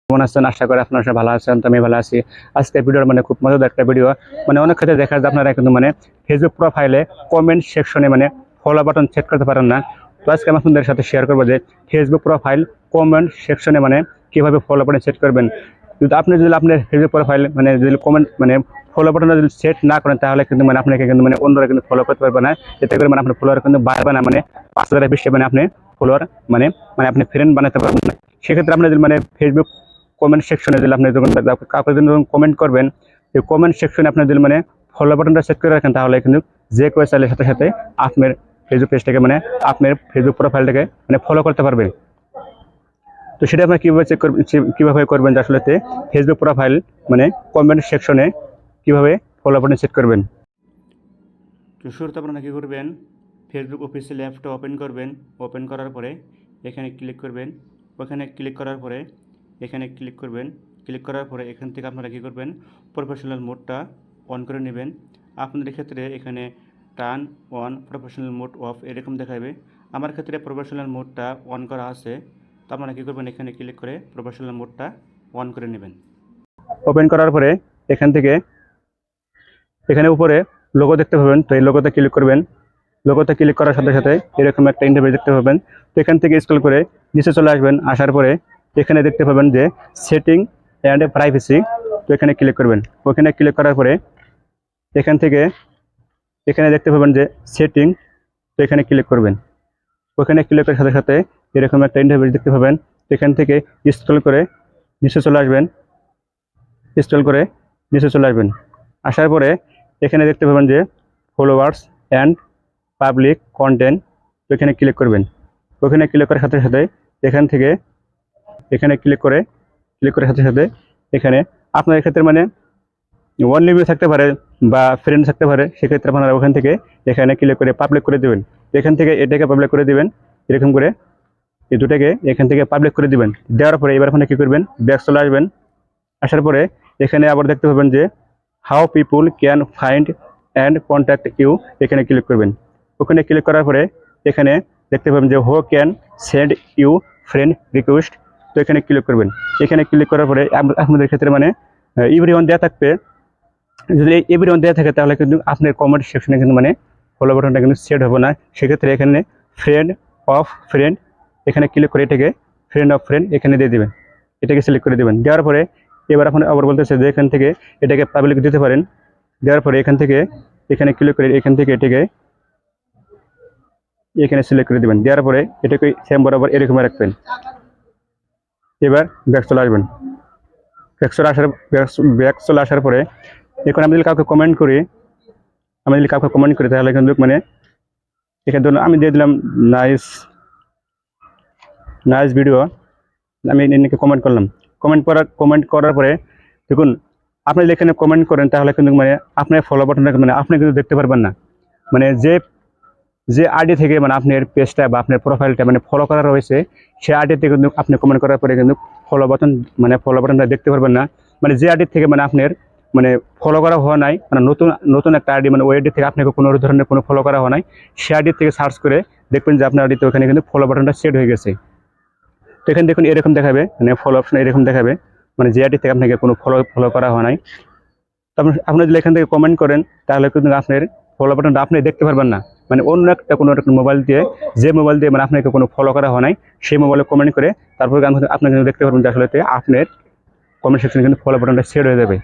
কেমন আছেন? আশা করি আপনারা সবাই ভালো আছেন। তো আমি ভালো আছি। আজকের ভিডিওর খুব মজাদার একটা ভিডিও। অনেক ক্ষেত্রে দেখা যায় আপনারা কিন্তু ফেসবুক প্রোফাইলে কমেন্ট সেকশনে ফলো বাটন সেট করতে পারেন না। তো আজকে আমি আপনাদের সাথে শেয়ার করবো যে ফেসবুক প্রোফাইল কমেন্ট সেকশনে কিভাবে ফলো বাটন সেট করবেন। যদি আপনার ফেসবুক প্রোফাইল যদি কমেন্ট ফলো বাটনটা যদি সেট না করেন তাহলে কিন্তু আপনাকে কিন্তু অন্যরা কিন্তু ফলো করতে পারবে না। এতে করে আপনার ফলোয়ার কিন্তু বাড়বে না, ৫,০০০ বেশি আপনি ফলোয়ার আপনি ফ্রেন্ড বানাতে পারবেন না। সেক্ষেত্রে আপনি যদি ফেসবুক কমেন্ট সেকশনে যদি আপনি যখন কাউকে যখন কমেন্ট করবেন, এই কমেন্ট সেকশনে আপনি যদি ফলো বাটনটা সেট করে রাখেন তাহলে কিন্তু যে কেউ চাইলে সাথে সাথে আপনার ফেসবুক পেজটাকে আপনার ফেসবুক প্রোফাইলটাকে ফলো করতে পারবে। তো সেটা আপনি কিভাবে করবেন যে আসলে ফেসবুক প্রোফাইল কমেন্ট সেকশনে কিভাবে ফলো বাটন সেট করবেন। তো শুরুতে আপনারা কী করবেন, ফেসবুক অফিসিয়াল অ্যাপটা ওপেন করবেন। ওপেন করার পরে এখানে ক্লিক করবেন। ওখানে ক্লিক করার পরে এখানে ক্লিক করবেন। ক্লিক করার পরে এখান থেকে আপনারা কী করবেন, প্রফেশনাল মোডটা অন করে নেবেন। আপনাদের ক্ষেত্রে এখানে turn on professional mode of এরকম দেখাবে। আমার ক্ষেত্রে প্রফেশনাল মোডটা অন করা আছে। তো আপনারা কী করবেন, এখানে ক্লিক করে প্রফেশনাল মোডটা অন করে নেবেন। ওপেন করার পরে এখান থেকে এখানে উপরে লোগো দেখতে পাবেন। তো এই লোগোতে ক্লিক করবেন। লোগোতে ক্লিক করার সাথে সাথে এরকম একটা ইন্টারফেস দেখতে পাবেন। তো এখান থেকে স্ক্রল করে নিচে চলে আসবেন। আসার পরে এখানে দেখতে পাবেন যে সেটিং অ্যান্ড প্রাইভেসি। তো এখানে ক্লিক করবেন। ওখানে ক্লিক করার পরে এখান থেকে এখানে দেখতে পাবেন যে সেটিং। তো এখানে ক্লিক করবেন। ওখানে ক্লিক করার সাথে সাথে এরকম একটা ইন্টারফেস দেখতে পাবেন। তো এখান থেকে স্ক্রল করে নিচে চলে আসবেন। স্ক্রল করে নিচে চলে আসবেন। আসার পরে এখানে দেখতে পাবেন যে ফলোয়ার্স অ্যান্ড পাবলিক কন্টেন্ট। তো এখানে ক্লিক করবেন। ওখানে ক্লিক করার সাথে সাথে এখান থেকে এখানে ক্লিক করার সাথে সাথে এখানে আপনার ক্ষেত্রে ওয়ান লিমিট থাকতে পারে বা ফ্রেন্ড থাকতে পারে। সেক্ষেত্রে আপনারা ওখান থেকে এখানে ক্লিক করে পাবলিক করে দেবেন। এখান থেকে এটাকে পাবলিক করে দিবেন। এরকম করে এই দুটাকে এখান থেকে পাবলিক করে দিবেন। দেওয়ার পরে এবার ওখানে কী করবেন, ব্যাক চলে আসবেন। আসার পরে এখানে আবার দেখতে পাবেন যে how people can find and contact you. এখানে ক্লিক করবেন। ওখানে ক্লিক করার পরে এখানে দেখতে পাবেন যে who can send you friend request. তো এখানে ক্লিক করবেন। এখানে ক্লিক করার পরে আপনাদের ক্ষেত্রে এভরিওয়ান দেওয়া থাকবে। যদি এভরিওয়ান দেওয়া থাকে তাহলে কিন্তু আপনার কমেন্ট সেকশনে কিন্তু ফলো বাটনটা কিন্তু সেট হবে না। সেক্ষেত্রে এখানে ফ্রেন্ড অফ ফ্রেন্ড এখানে ক্লিক করে এটাকে ফ্রেন্ড অফ ফ্রেন্ড এখানে দিয়ে দেবেন। এটাকে সিলেক্ট করে দেবেন। দেওয়ার পরে এবার আপনি আবার বলতেছে যে এখান থেকে এটাকে পাবলিক দিতে পারেন। দেওয়ার পরে এখান থেকে এখানে ক্লিক করে এখান থেকে এটাকে এখানে সিলেক্ট করে দেবেন। দেওয়ার পরে এটাকে সেম বরাবর এরকম রাখবেন। এবার ব্যাক চলে আসবেন। ব্যাক চলে আসার পরে এখন আমি যদি কাউকে কমেন্ট করি তাহলে কিন্তু এখানে ধরুন আমি দিয়ে দিলাম নাইস ভিডিও। আমি এনাকে কমেন্ট করলাম। কমেন্ট করার পরে দেখুন আপনি যদি এখানে কমেন্ট করেন তাহলে কিন্তু আপনার ফলো বাটনটা আপনি কিন্তু দেখতে পারবেন না। যে আইডি থেকে আপনার পেজটা বা আপনার প্রোফাইলটা ফলো করা রয়েছে সেই আইডিতে কিন্তু আপনি কমেন্ট করার পরে কিন্তু ফলো বাটনটা দেখতে পারবেন না। যে আইডি থেকে আপনার ফলো করা হওয়া নাই, নতুন একটা আইডি ওই আইডি থেকে আপনাকে কোনো ধরনের কোনো ফলো করা হওয়া নাই, সেই আইডি থেকে সার্চ করে দেখবেন যে আপনার আইডিতে ওখানে কিন্তু ফলো বাটনটা সেট হয়ে গেছে। তো এখানে দেখুন এরকম দেখাবে, ফলো অপশন এরকম দেখাবে, যে আইডি থেকে আপনাকে কোনো ফলো করা হওয়া নাই। তো আপনি যদি এখান থেকে কমেন্ট করেন তাহলে কিন্তু আপনার ফলো বাটনটা আপনি দেখতে পারবেন না। অন্য একটা কোনো মোবাইল দিয়ে আপনাকে কোনো ফলো করা হয় নাই সেই মোবাইলে কমেন্ট করে তারপর আপনি কিন্তু দেখতে পারবেন যে আসলে আপনার কমেন্ট সেকশনে কিন্তু ফলো বাটনটা সেট হয়ে যাবে।